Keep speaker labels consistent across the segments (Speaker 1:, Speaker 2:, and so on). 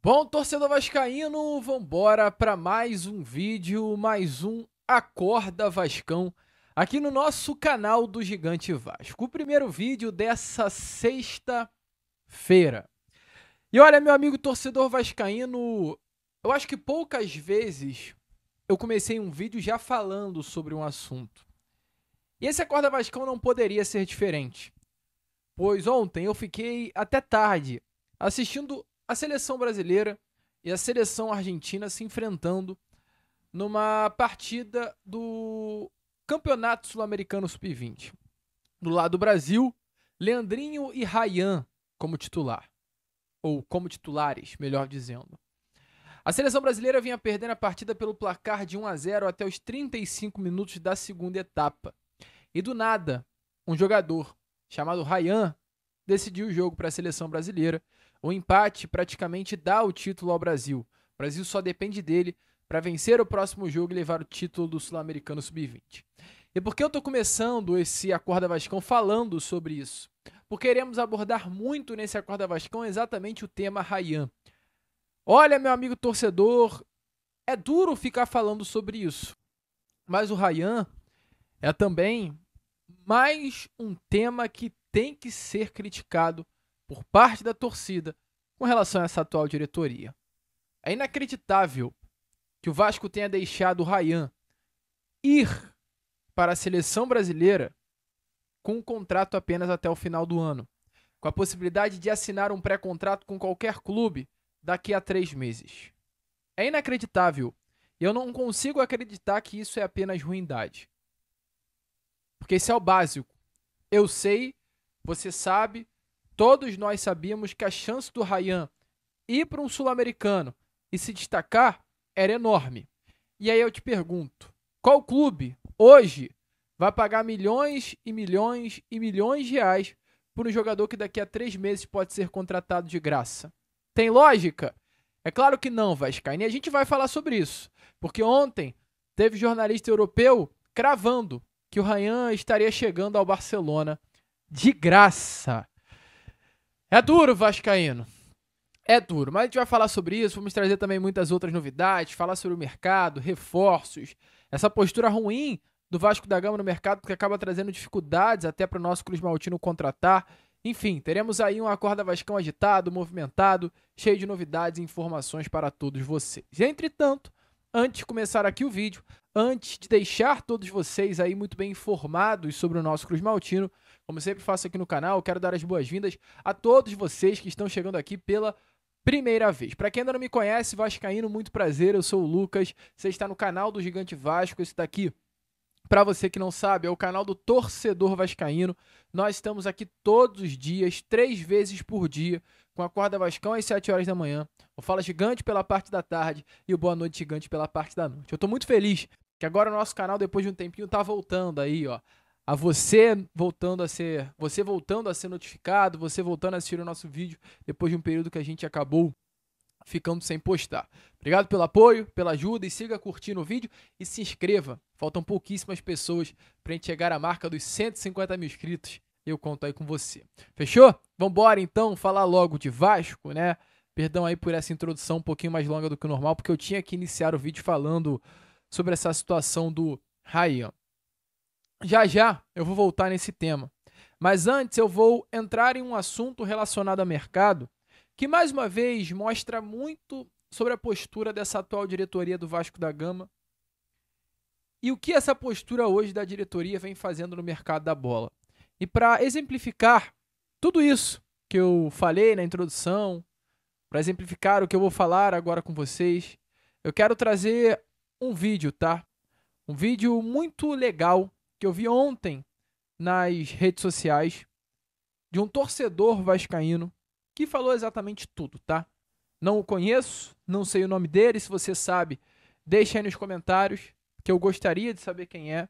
Speaker 1: Bom, torcedor vascaíno, vambora para mais um vídeo, mais um Acorda Vascão, aqui no nosso canal do Gigante Vasco. O primeiro vídeo dessa sexta-feira. E olha, meu amigo torcedor vascaíno, eu acho que poucas vezes eu comecei um vídeo já falando sobre um assunto. E esse Acorda Vascão não poderia ser diferente, pois ontem eu fiquei até tarde assistindo a seleção brasileira e a seleção argentina se enfrentando numa partida do Campeonato Sul-Americano Sub-20. Do lado do Brasil, Leandrinho e Ryan como titular, ou como titulares, melhor dizendo. A seleção brasileira vinha perdendo a partida pelo placar de 1-0 até os 35 minutos da segunda etapa. E do nada, um jogador chamado Ryan decidiu o jogo para a seleção brasileira. O empate praticamente dá o título ao Brasil. O Brasil só depende dele para vencer o próximo jogo e levar o título do Sul-Americano Sub-20. E por que eu estou começando esse Acorda Vascão falando sobre isso? Porque iremos abordar muito nesse Acorda Vascão exatamente o tema Ryan. Olha, meu amigo torcedor, é duro ficar falando sobre isso, mas o Ryan é também mais um tema que tem que ser criticado por parte da torcida com relação a essa atual diretoria. É inacreditável que o Vasco tenha deixado o Ryan ir para a seleção brasileira com um contrato apenas até o final do ano, com a possibilidade de assinar um pré-contrato com qualquer clube daqui a 3 meses. É inacreditável. E eu não consigo acreditar que isso é apenas ruindade. Porque esse é o básico. Eu sei, você sabe, todos nós sabíamos que a chance do Ryan ir para um sul-americano e se destacar era enorme. E aí eu te pergunto, qual clube hoje vai pagar milhões e milhões e milhões de reais por um jogador que daqui a 3 meses pode ser contratado de graça? Tem lógica? É claro que não, Vascaíno. E a gente vai falar sobre isso. Porque ontem teve jornalista europeu cravando que o Ryan estaria chegando ao Barcelona de graça. É duro, Vascaíno. É duro, mas a gente vai falar sobre isso, vamos trazer também muitas outras novidades, falar sobre o mercado, reforços, essa postura ruim do Vasco da Gama no mercado, porque acaba trazendo dificuldades até para o nosso Cruz Maltino contratar. Enfim, teremos aí um Acorda Vascão agitado, movimentado, cheio de novidades e informações para todos vocês. Entretanto, antes de começar aqui o vídeo, antes de deixar todos vocês aí muito bem informados sobre o nosso Cruz Maltino, como sempre faço aqui no canal, eu quero dar as boas-vindas a todos vocês que estão chegando aqui pela primeira vez. Para quem ainda não me conhece, vascaíno, muito prazer, eu sou o Lucas, você está no canal do Gigante Vasco, esse daqui, para você que não sabe, é o canal do Torcedor Vascaíno. Nós estamos aqui todos os dias, 3 vezes por dia, com a Acorda Vascão às 7 horas da manhã, o Fala Gigante pela parte da tarde e o Boa Noite Gigante pela parte da noite. Eu tô muito feliz que agora o nosso canal, depois de um tempinho, tá voltando aí, ó, a você voltando a ser notificado, você voltando a assistir o nosso vídeo depois de um período que a gente acabou ficando sem postar. Obrigado pelo apoio, pela ajuda e siga curtindo o vídeo e se inscreva. Faltam pouquíssimas pessoas pra gente chegar à marca dos 150 mil inscritos e eu conto aí com você. Fechou? Vambora então falar logo de Vasco, né? Perdão aí por essa introdução um pouquinho mais longa do que o normal, porque eu tinha que iniciar o vídeo falando sobre essa situação do Ryan. Já já eu vou voltar nesse tema. Mas antes eu vou entrar em um assunto relacionado ao mercado que mais uma vez mostra muito sobre a postura dessa atual diretoria do Vasco da Gama e o que essa postura hoje da diretoria vem fazendo no mercado da bola. E para exemplificar tudo isso que eu falei na introdução, para exemplificar o que eu vou falar agora com vocês, eu quero trazer um vídeo, tá? Um vídeo muito legal que eu vi ontem nas redes sociais de um torcedor vascaíno que falou exatamente tudo, tá? Não o conheço, não sei o nome dele, se você sabe, deixa aí nos comentários, que eu gostaria de saber quem é,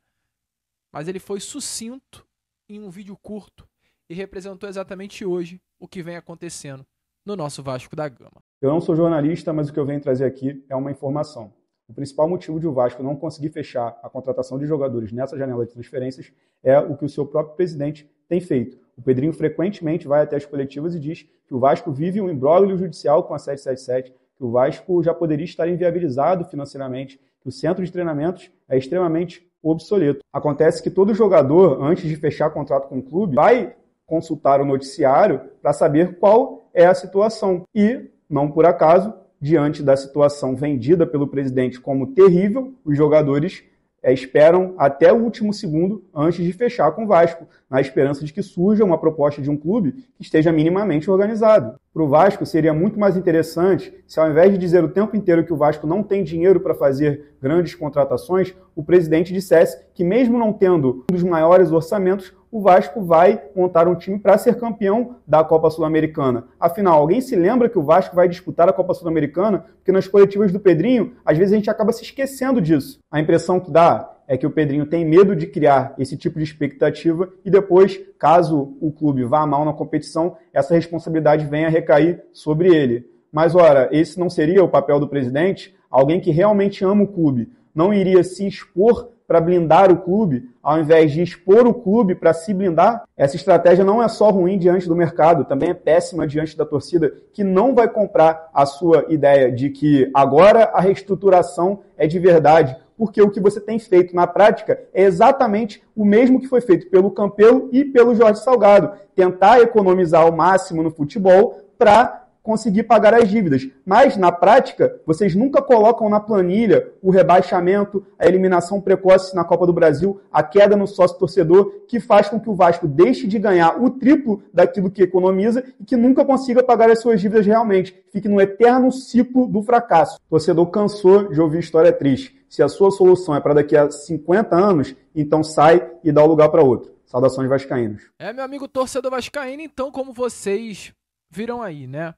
Speaker 1: mas ele foi sucinto em um vídeo curto e representou exatamente hoje o que vem acontecendo no nosso Vasco da Gama.
Speaker 2: Eu não sou jornalista, mas o que eu venho trazer aqui é uma informação. O principal motivo de o Vasco não conseguir fechar a contratação de jogadores nessa janela de transferências é o que o seu próprio presidente tem feito. O Pedrinho frequentemente vai até as coletivas e diz que o Vasco vive um imbróglio judicial com a 777, que o Vasco já poderia estar inviabilizado financeiramente, que o centro de treinamentos é extremamente obsoleto. Acontece que todo jogador, antes de fechar contrato com o clube, vai consultar o noticiário para saber qual é a situação. E, não por acaso, diante da situação vendida pelo presidente como terrível, os jogadores esperam até o último segundo antes de fechar com o Vasco, na esperança de que surja uma proposta de um clube que esteja minimamente organizado. Para o Vasco seria muito mais interessante se, ao invés de dizer o tempo inteiro que o Vasco não tem dinheiro para fazer grandes contratações, o presidente dissesse que, mesmo não tendo um dos maiores orçamentos, o Vasco vai montar um time para ser campeão da Copa Sul-Americana. Afinal, alguém se lembra que o Vasco vai disputar a Copa Sul-Americana? Porque nas coletivas do Pedrinho, às vezes a gente acaba se esquecendo disso. A impressão que dá é que o Pedrinho tem medo de criar esse tipo de expectativa e depois, caso o clube vá mal na competição, essa responsabilidade venha a recair sobre ele. Mas, ora, esse não seria o papel do presidente? Alguém que realmente ama o clube não iria se expor para blindar o clube, ao invés de expor o clube para se blindar? Essa estratégia não é só ruim diante do mercado, também é péssima diante da torcida, que não vai comprar a sua ideia de que agora a reestruturação é de verdade, porque o que você tem feito na prática é exatamente o mesmo que foi feito pelo Campelo e pelo Jorge Salgado, tentar economizar ao máximo no futebol para conseguir pagar as dívidas. Mas, na prática, vocês nunca colocam na planilha o rebaixamento, a eliminação precoce na Copa do Brasil, a queda no sócio-torcedor, que faz com que o Vasco deixe de ganhar o triplo daquilo que economiza e que nunca consiga pagar as suas dívidas realmente. Fique no eterno ciclo do fracasso. O torcedor cansou de ouvir história triste. Se a sua solução é para daqui a 50 anos, então sai e dá o lugar para outro. Saudações vascaínos.
Speaker 1: Meu amigo torcedor vascaíno, então, como vocês viram aí, né?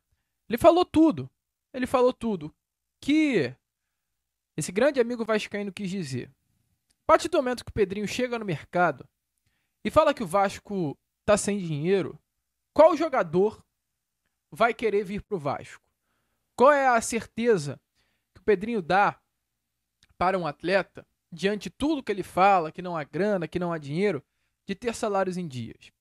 Speaker 1: Ele falou tudo. Ele falou tudo que esse grande amigo vascaíno quis dizer. A partir do momento que o Pedrinho chega no mercado e fala que o Vasco tá sem dinheiro, qual jogador vai querer vir pro Vasco? Qual é a certeza que o Pedrinho dá para um atleta, diante de tudo que ele fala, que não há grana, que não há dinheiro, de ter salários em dias?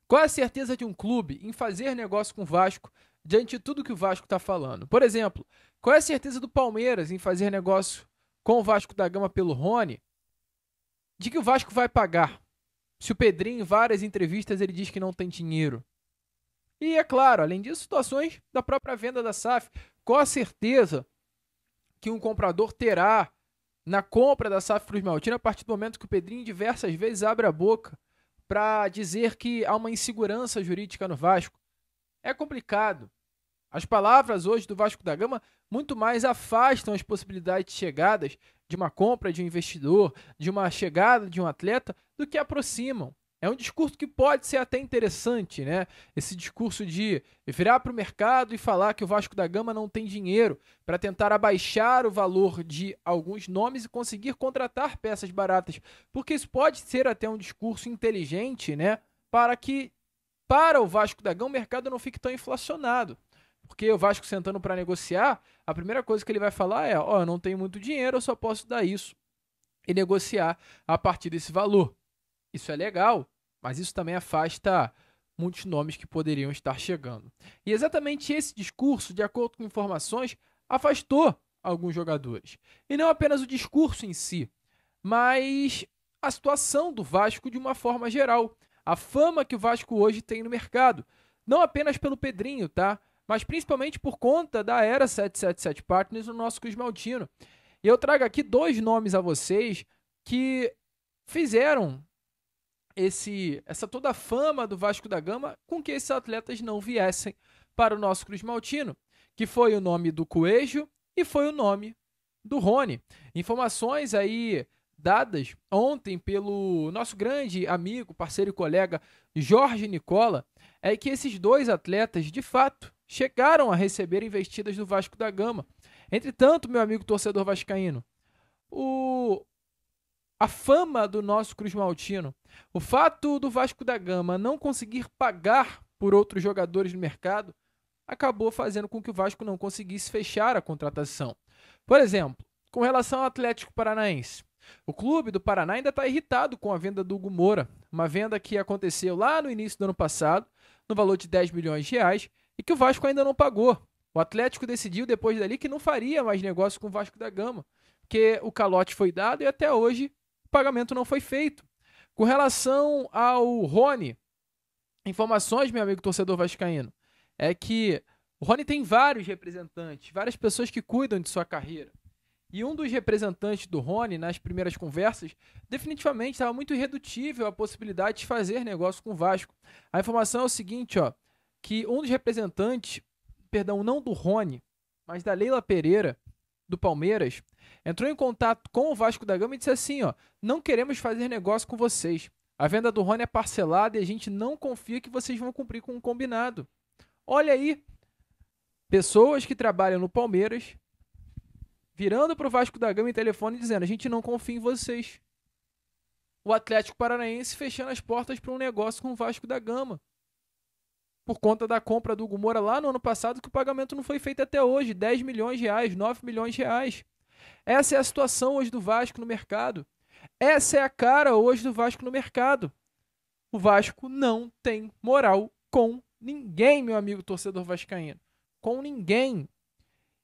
Speaker 1: Qual é a certeza de um clube em fazer negócio com o Vasco diante de tudo que o Vasco está falando? Por exemplo, qual é a certeza do Palmeiras em fazer negócio com o Vasco da Gama pelo Rony, de que o Vasco vai pagar? Se o Pedrinho, em várias entrevistas, ele diz que não tem dinheiro. E, é claro, além disso, situações da própria venda da SAF. Qual a certeza que um comprador terá na compra da SAF Cruz Maltina a partir do momento que o Pedrinho diversas vezes abre a boca para dizer que há uma insegurança jurídica no Vasco? É complicado. As palavras hoje do Vasco da Gama muito mais afastam as possibilidades de chegadas de uma compra de um investidor, de uma chegada de um atleta, do que aproximam. É um discurso que pode ser até interessante, né? Esse discurso de virar para o mercado e falar que o Vasco da Gama não tem dinheiro para tentar abaixar o valor de alguns nomes e conseguir contratar peças baratas. Porque isso pode ser até um discurso inteligente, né? Para o Vasco da Gama o mercado não fique tão inflacionado. Porque o Vasco sentando para negociar, a primeira coisa que ele vai falar é: eu não tenho muito dinheiro, eu só posso dar isso. E negociar a partir desse valor. Isso é legal, mas isso também afasta muitos nomes que poderiam estar chegando. E exatamente esse discurso, de acordo com informações, afastou alguns jogadores. E não apenas o discurso em si, mas a situação do Vasco de uma forma geral. A fama que o Vasco hoje tem no mercado. Não apenas pelo Pedrinho, tá? Mas principalmente por conta da era 777 Partners no nosso Cruz Maltino. E eu trago aqui dois nomes a vocês que fizeram essa toda a fama do Vasco da Gama com que esses atletas não viessem para o nosso Cruz Maltino, que foi o nome do Coelho e foi o nome do Rony. Informações aí dadas ontem pelo nosso grande amigo, parceiro e colega Jorge Nicola, é que esses dois atletas, de fato, chegaram a receber investidas do Vasco da Gama. Entretanto, meu amigo torcedor vascaíno, a fama do nosso Cruz Maltino, o fato do Vasco da Gama não conseguir pagar por outros jogadores no mercado, acabou fazendo com que o Vasco não conseguisse fechar a contratação. Por exemplo, com relação ao Atlético Paranaense, o clube do Paraná ainda está irritado com a venda do Hugo Moura, uma venda que aconteceu lá no início do ano passado, no valor de 10 milhões de reais, e que o Vasco ainda não pagou. O Atlético decidiu depois dali que não faria mais negócio com o Vasco da Gama, porque o calote foi dado e até hoje o pagamento não foi feito. Com relação ao Rony, informações, meu amigo torcedor vascaíno, é que o Rony tem vários representantes, várias pessoas que cuidam de sua carreira. E um dos representantes do Rony, nas primeiras conversas, definitivamente estava muito irredutível a possibilidade de fazer negócio com o Vasco. A informação é o seguinte, ó, que um dos representantes, perdão, não do Rony, mas da Leila Pereira, do Palmeiras, entrou em contato com o Vasco da Gama e disse assim, ó, não queremos fazer negócio com vocês. A venda do Rony é parcelada e a gente não confia que vocês vão cumprir com o combinado. Olha aí, pessoas que trabalham no Palmeiras virando para o Vasco da Gama em telefone dizendo, a gente não confia em vocês. O Atlético Paranaense fechando as portas para um negócio com o Vasco da Gama. Por conta da compra do Hugo Moura lá no ano passado, que o pagamento não foi feito até hoje, 10 milhões de reais, 9 milhões de reais. Essa é a situação hoje do Vasco no mercado. Essa é a cara hoje do Vasco no mercado. O Vasco não tem moral com ninguém, meu amigo torcedor vascaíno. Com ninguém.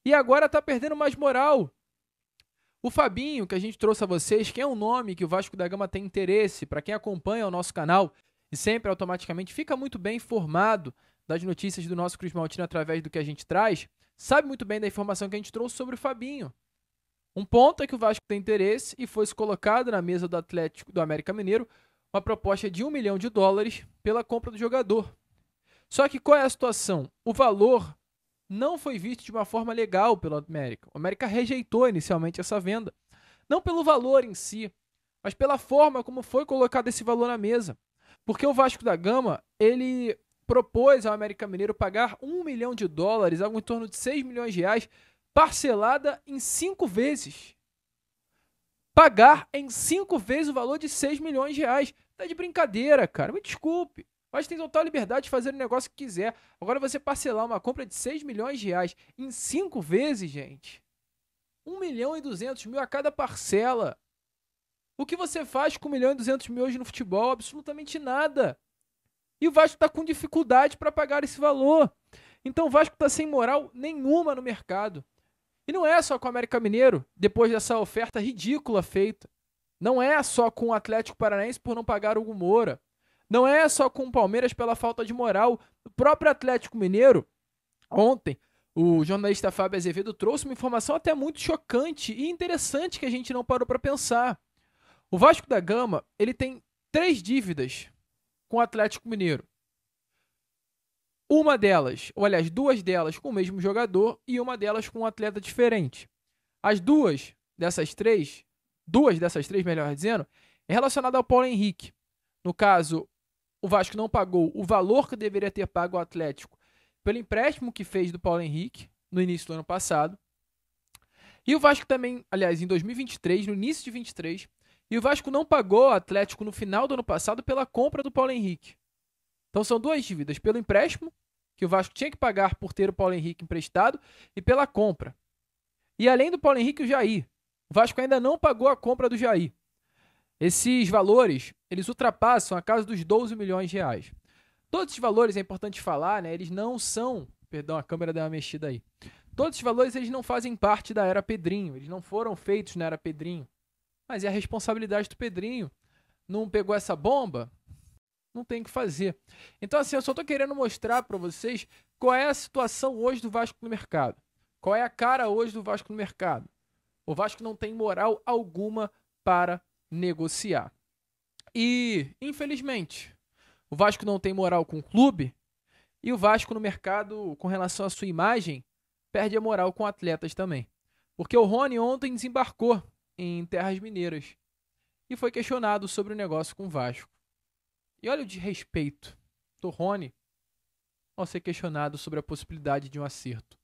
Speaker 1: E agora tá perdendo mais moral. O Fabinho, que a gente trouxe a vocês, que é um nome que o Vasco da Gama tem interesse, para quem acompanha o nosso canal e sempre automaticamente fica muito bem informado das notícias do nosso Cruz Maltino através do que a gente traz, sabe muito bem da informação que a gente trouxe sobre o Fabinho. Um ponto é que o Vasco tem interesse e foi colocado na mesa do Atlético do América Mineiro uma proposta de $1 milhão pela compra do jogador. Só que qual é a situação? O valor não foi visto de uma forma legal pelo América. O América rejeitou inicialmente essa venda. Não pelo valor em si, mas pela forma como foi colocado esse valor na mesa. Porque o Vasco da Gama, ele propôs ao América Mineiro pagar $1 milhão, algo em torno de 6 milhões de reais, parcelada em 5 vezes. Pagar em 5 vezes o valor de 6 milhões de reais. Tá de brincadeira, cara. Me desculpe. Mas tem total liberdade de fazer o negócio que quiser. Agora você parcelar uma compra de 6 milhões de reais em 5 vezes, gente. 1.200.000 a cada parcela. O que você faz com 1.200.000 hoje no futebol? Absolutamente nada. E o Vasco está com dificuldade para pagar esse valor. Então o Vasco está sem moral nenhuma no mercado. E não é só com o América Mineiro, depois dessa oferta ridícula feita. Não é só com o Atlético Paranaense por não pagar o Hugo Moura. Não é só com o Palmeiras pela falta de moral. O próprio Atlético Mineiro, ontem, o jornalista Fábio Azevedo trouxe uma informação até muito chocante e interessante que a gente não parou para pensar. O Vasco da Gama, ele tem 3 dívidas com o Atlético Mineiro. Uma delas, ou aliás, 2 delas com o mesmo jogador e uma delas com um atleta diferente. As duas dessas três, melhor dizendo, é relacionada ao Paulo Henrique. No caso, o Vasco não pagou o valor que deveria ter pago ao Atlético pelo empréstimo que fez do Paulo Henrique no início do ano passado. E o Vasco também, aliás, em 2023, no início de 2023, e o Vasco não pagou ao Atlético no final do ano passado pela compra do Paulo Henrique. Então são 2 dívidas, pelo empréstimo, que o Vasco tinha que pagar por ter o Paulo Henrique emprestado, e pela compra. E além do Paulo Henrique, o Jair. O Vasco ainda não pagou a compra do Jair. Esses valores, eles ultrapassam a casa dos 12 milhões de reais. Todos esses valores, é importante falar, né? Eles não são... Perdão, a câmera deu uma mexida aí. Todos esses valores, eles não fazem parte da Era Pedrinho. Eles não foram feitos na Era Pedrinho. Mas é a responsabilidade do Pedrinho. Não pegou essa bomba? Não tem o que fazer. Então, assim, eu só tô querendo mostrar para vocês qual é a situação hoje do Vasco no mercado. Qual é a cara hoje do Vasco no mercado. O Vasco não tem moral alguma para negociar. E, infelizmente, o Vasco não tem moral com o clube e o Vasco no mercado, com relação à sua imagem, perde a moral com atletas também. Porque o Rony ontem desembarcou em terras mineiras e foi questionado sobre o negócio com o Vasco. E olha o desrespeito do Rony ao ser questionado sobre a possibilidade de um acerto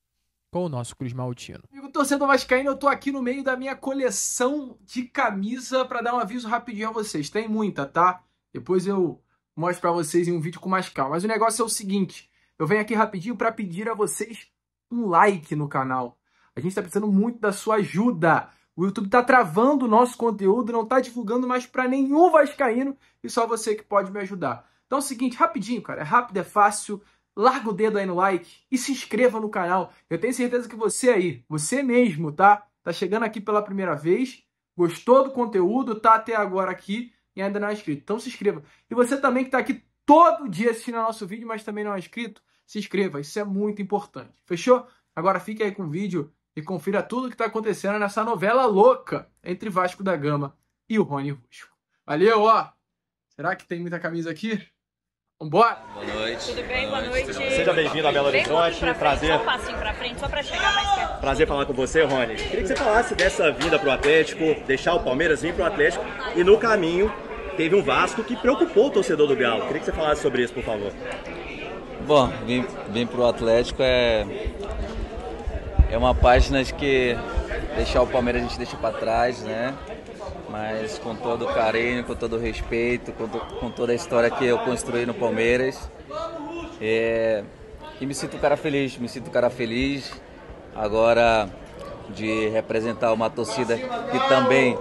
Speaker 1: com o nosso Cruz Maltino. Amigo torcedor vascaíno, eu tô aqui no meio da minha coleção de camisa para dar um aviso rapidinho a vocês. Tem muita, tá? Depois eu mostro para vocês em um vídeo com mais calma. Mas o negócio é o seguinte, eu venho aqui rapidinho para pedir a vocês um like no canal. A gente tá precisando muito da sua ajuda. O YouTube tá travando o nosso conteúdo, não tá divulgando mais para nenhum vascaíno e só você que pode me ajudar. Então é o seguinte, rapidinho, cara, é rápido, é fácil. larga o dedo aí no like e se inscreva no canal. Eu tenho certeza que você aí, você mesmo, tá? Tá chegando aqui pela primeira vez, gostou do conteúdo, tá até agora aqui e ainda não é inscrito. Então se inscreva. E você também que tá aqui todo dia assistindo ao nosso vídeo, mas também não é inscrito, se inscreva. Isso é muito importante. Fechou? Agora fique aí com o vídeo e confira tudo que tá acontecendo nessa novela louca entre Vasco da Gama e o Rony Rusco. Valeu, ó! Será que tem muita camisa aqui? Vambora!
Speaker 3: Boa noite.
Speaker 4: Tudo bem? Boa noite.
Speaker 3: Seja bem-vindo a Belo Horizonte. Prazer.
Speaker 4: Só um passinho pra frente, só pra chegar mais perto.
Speaker 3: Prazer falar com você, Rony. Queria que você falasse dessa vinda pro Atlético, deixar o Palmeiras vir pro Atlético e no caminho teve um Vasco que preocupou o torcedor do Galo. Queria que você falasse sobre isso, por favor.
Speaker 5: Bom, vir pro Atlético é uma página de que deixar o Palmeiras a gente deixa pra trás, né? Mas com todo o carinho, com todo o respeito, com toda a história que eu construí no Palmeiras. E me sinto um cara feliz agora de representar uma torcida que também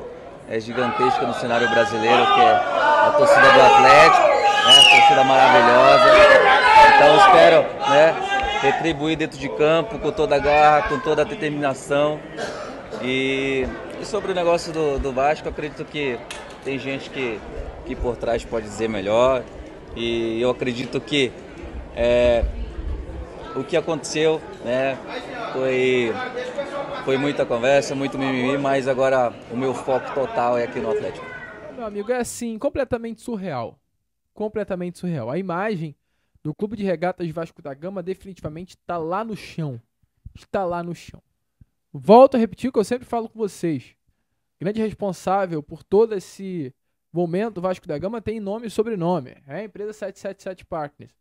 Speaker 5: é gigantesca no cenário brasileiro, que é a torcida do Atlético, né? A torcida maravilhosa. Então eu espero, né, retribuir dentro de campo com toda a garra, com toda a determinação. E sobre o negócio do Vasco, eu acredito que tem gente que por trás pode dizer melhor. E eu acredito que o que aconteceu, né, foi muita conversa, muito mimimi, mas agora o meu foco total é aqui no Atlético.
Speaker 1: Meu amigo, é assim, completamente surreal. Completamente surreal. A imagem do Clube de Regatas Vasco da Gama definitivamente está lá no chão. Está lá no chão. Volto a repetir o que eu sempre falo com vocês. Grande responsável por todo esse momento do Vasco da Gama tem nome e sobrenome. É a empresa 777 Partners.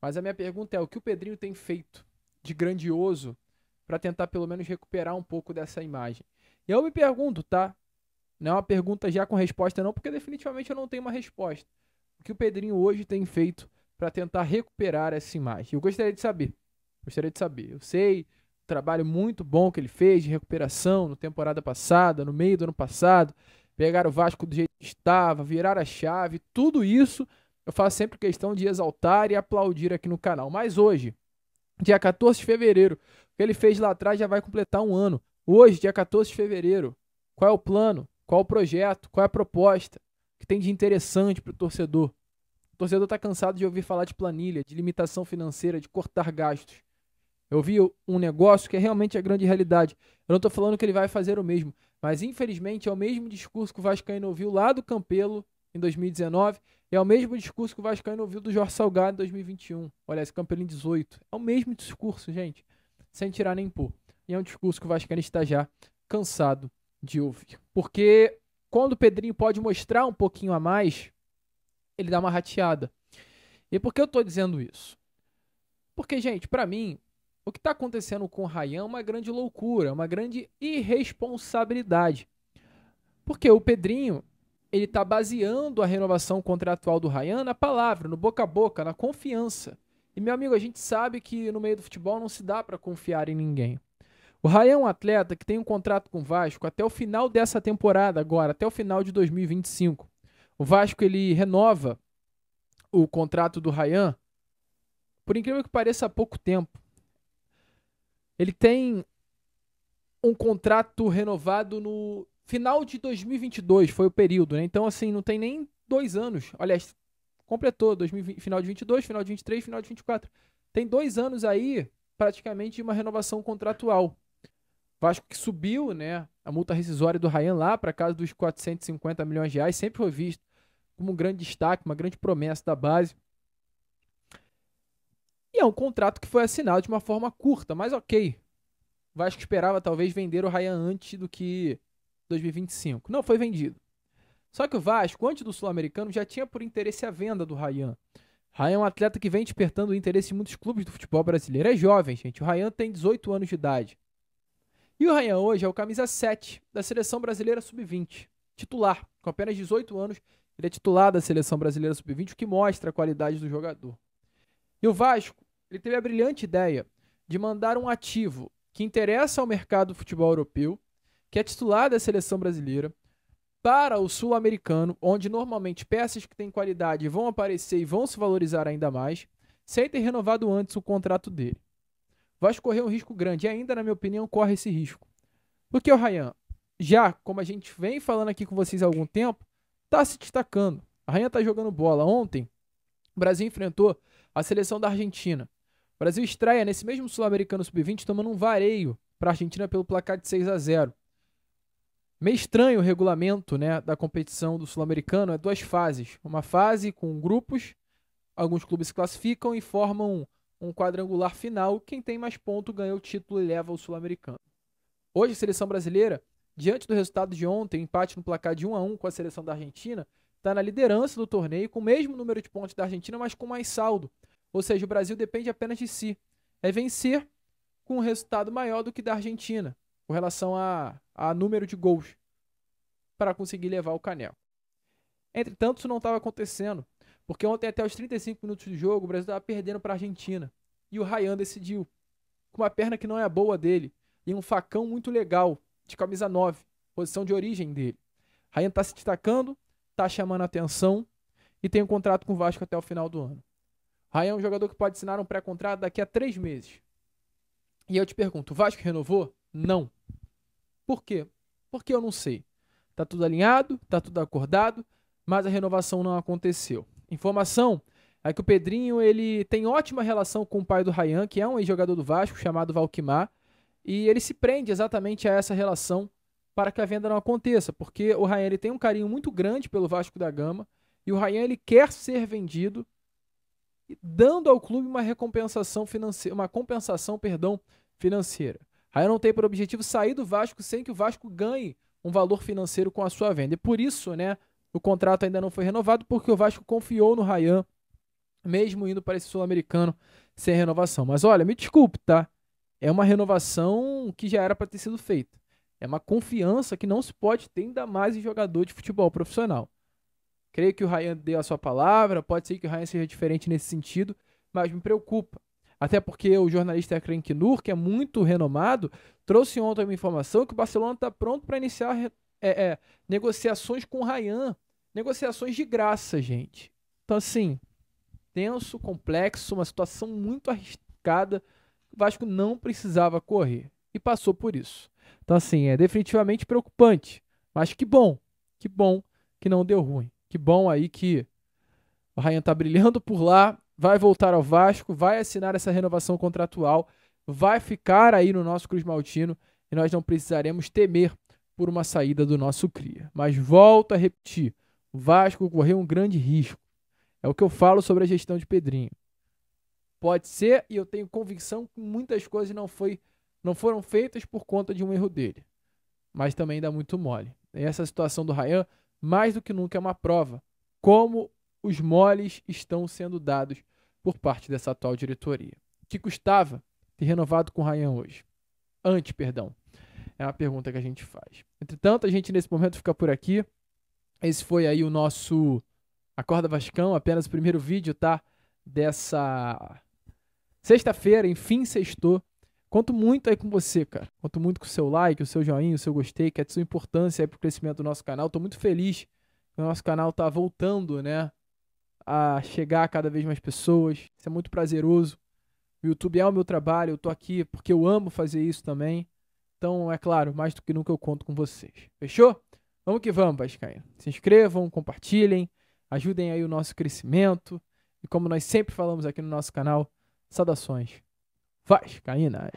Speaker 1: Mas a minha pergunta é o que o Pedrinho tem feito de grandioso para tentar pelo menos recuperar um pouco dessa imagem. E eu me pergunto, tá? Não é uma pergunta já com resposta não, porque definitivamente eu não tenho uma resposta. O que o Pedrinho hoje tem feito para tentar recuperar essa imagem? Eu gostaria de saber. Eu sei o trabalho muito bom que ele fez de recuperação na temporada passada, no meio do ano passado, pegar o Vasco do jeito que estava, virar a chave, tudo isso eu faço sempre questão de exaltar e aplaudir aqui no canal. Mas hoje, dia 14 de fevereiro, o que ele fez lá atrás já vai completar um ano. Hoje, dia 14 de fevereiro, qual é o plano? Qual o projeto? Qual é a proposta? O que tem de interessante para o torcedor? O torcedor está cansado de ouvir falar de planilha, de limitação financeira, de cortar gastos. Eu vi um negócio que é realmente a grande realidade. Eu não estou falando que ele vai fazer o mesmo, mas infelizmente é o mesmo discurso que o Vascaíno ouviu lá do Campelo em 2019, é o mesmo discurso que o Vascaíno ouviu do Jorge Salgado em 2021. Olha, esse Campelo em 18. É o mesmo discurso, gente, sem tirar nem pôr. E é um discurso que o Vascaíno está já cansado de ouvir. Porque quando o Pedrinho pode mostrar um pouquinho a mais, ele dá uma rateada. E por que eu estou dizendo isso? Porque, gente, para mim, o que está acontecendo com o Ryan é uma grande loucura, uma grande irresponsabilidade. Porque o Pedrinho, ele está baseando a renovação contratual do Ryan na palavra, no boca a boca, na confiança. E, meu amigo, a gente sabe que no meio do futebol não se dá para confiar em ninguém. O Ryan é um atleta que tem um contrato com o Vasco até o final dessa temporada agora, até o final de 2025. O Vasco, ele renova o contrato do Ryan, por incrível que pareça, há pouco tempo. Ele tem um contrato renovado no final de 2022, foi o período, né? Então, assim, não tem nem 2 anos. Aliás, completou final de 22, final de 23, final de 24. Tem 2 anos aí, praticamente, de uma renovação contratual. Vasco que subiu, né, a multa rescisória do Ryan lá para casa dos 450 milhões de reais, sempre foi visto como um grande destaque, uma grande promessa da base. E é um contrato que foi assinado de uma forma curta, mas ok. O Vasco esperava talvez vender o Ryan antes do que 2025. Não foi vendido. Só que o Vasco, antes do Sul-Americano, já tinha por interesse a venda do Ryan. Ryan é um atleta que vem despertando o interesse de muitos clubes do futebol brasileiro. É jovem, gente. O Ryan tem 18 anos de idade. E o Ryan hoje é o camisa 7 da Seleção Brasileira Sub-20. Titular. Com apenas 18 anos, ele é titular da Seleção Brasileira Sub-20, o que mostra a qualidade do jogador. E o Vasco, ele teve a brilhante ideia de mandar um ativo que interessa ao mercado do futebol europeu, que é titular da Seleção Brasileira, para o Sul-Americano, onde normalmente peças que têm qualidade vão aparecer e vão se valorizar ainda mais, sem ter renovado antes o contrato dele. O Vasco correu um risco grande e ainda, na minha opinião, corre esse risco. Porque o Ryan, já como a gente vem falando aqui com vocês há algum tempo, está se destacando. O Ryan está jogando bola. Ontem, o Brasil enfrentou a seleção da Argentina. O Brasil estreia nesse mesmo Sul-Americano Sub-20 tomando um vareio para a Argentina pelo placar de 6-0. Meio estranho o regulamento, né, da competição do Sul-Americano, é 2 fases. Uma fase com grupos, alguns clubes se classificam e formam um quadrangular final. Quem tem mais ponto ganha o título e leva o Sul-Americano. Hoje a seleção brasileira, diante do resultado de ontem, empate no placar de 1-1 com a seleção da Argentina, está na liderança do torneio com o mesmo número de pontos da Argentina, mas com mais saldo. Ou seja, o Brasil depende apenas de si. É vencer com um resultado maior do que da Argentina, com relação a número de gols, para conseguir levar o Caneco. Entretanto, isso não estava acontecendo, porque ontem até os 35 minutos do jogo, o Brasil estava perdendo para a Argentina. E o Ryan decidiu, com uma perna que não é a boa dele, e um facão muito legal, de camisa 9, posição de origem dele. Ryan está se destacando, está chamando a atenção e tem um contrato com o Vasco até o final do ano. Ryan é um jogador que pode assinar um pré-contrato daqui a 3 meses. E eu te pergunto, o Vasco renovou? Não. Por quê? Porque eu não sei. Tá tudo alinhado, tá tudo acordado, mas a renovação não aconteceu. Informação é que o Pedrinho ele tem ótima relação com o pai do Ryan, que é um ex-jogador do Vasco, chamado Valquimar, e ele se prende exatamente a essa relação para que a venda não aconteça, porque o Ryan ele tem um carinho muito grande pelo Vasco da Gama, e o Ryan ele quer ser vendido, dando ao clube uma recompensação financeira, uma compensação, financeira. Ryan não tem por objetivo sair do Vasco sem que o Vasco ganhe um valor financeiro com a sua venda. E por isso, né, o contrato ainda não foi renovado, porque o Vasco confiou no Ryan, mesmo indo para esse Sul-Americano sem renovação. Mas olha, me desculpe, tá? É uma renovação que já era para ter sido feita. É uma confiança que não se pode ter ainda mais em jogador de futebol profissional. Creio que o Ryan deu a sua palavra, pode ser que o Ryan seja diferente nesse sentido, mas me preocupa. Até porque o jornalista Crenk Nur, que é muito renomado, trouxe ontem uma informação que o Barcelona está pronto para iniciar negociações com o Ryan. Negociações de graça, gente. Então, assim, tenso, complexo, uma situação muito arriscada. O Vasco não precisava correr e passou por isso. Então, assim, é definitivamente preocupante. Mas que bom que não deu ruim. Que bom aí que o Ryan tá brilhando por lá, vai voltar ao Vasco, vai assinar essa renovação contratual, vai ficar aí no nosso Cruz Maltino e nós não precisaremos temer por uma saída do nosso cria. Mas volto a repetir, o Vasco correu um grande risco. É o que eu falo sobre a gestão de Pedrinho. Pode ser, e eu tenho convicção que muitas coisas não foram feitas por conta de um erro dele. Mas também dá muito mole. E essa situação do Ryan, mais do que nunca, é uma prova como os moles estão sendo dados por parte dessa atual diretoria. O que custava ter renovado com o Ryan hoje? É uma pergunta que a gente faz. Entretanto, a gente nesse momento fica por aqui. Esse foi aí o nosso Acorda Vascão, apenas o primeiro vídeo, tá? Dessa sexta-feira, enfim, sextou. Conto muito aí com você, cara. Conto muito com o seu like, o seu joinha, o seu gostei, que é de sua importância aí pro crescimento do nosso canal. Tô muito feliz que o nosso canal tá voltando, né, a chegar a cada vez mais pessoas. Isso é muito prazeroso. O YouTube é o meu trabalho, eu tô aqui porque eu amo fazer isso também. Então, é claro, mais do que nunca eu conto com vocês. Fechou? Vamos que vamos, vascaíno. Se inscrevam, compartilhem, ajudem aí o nosso crescimento. E como nós sempre falamos aqui no nosso canal, saudações vascaínas.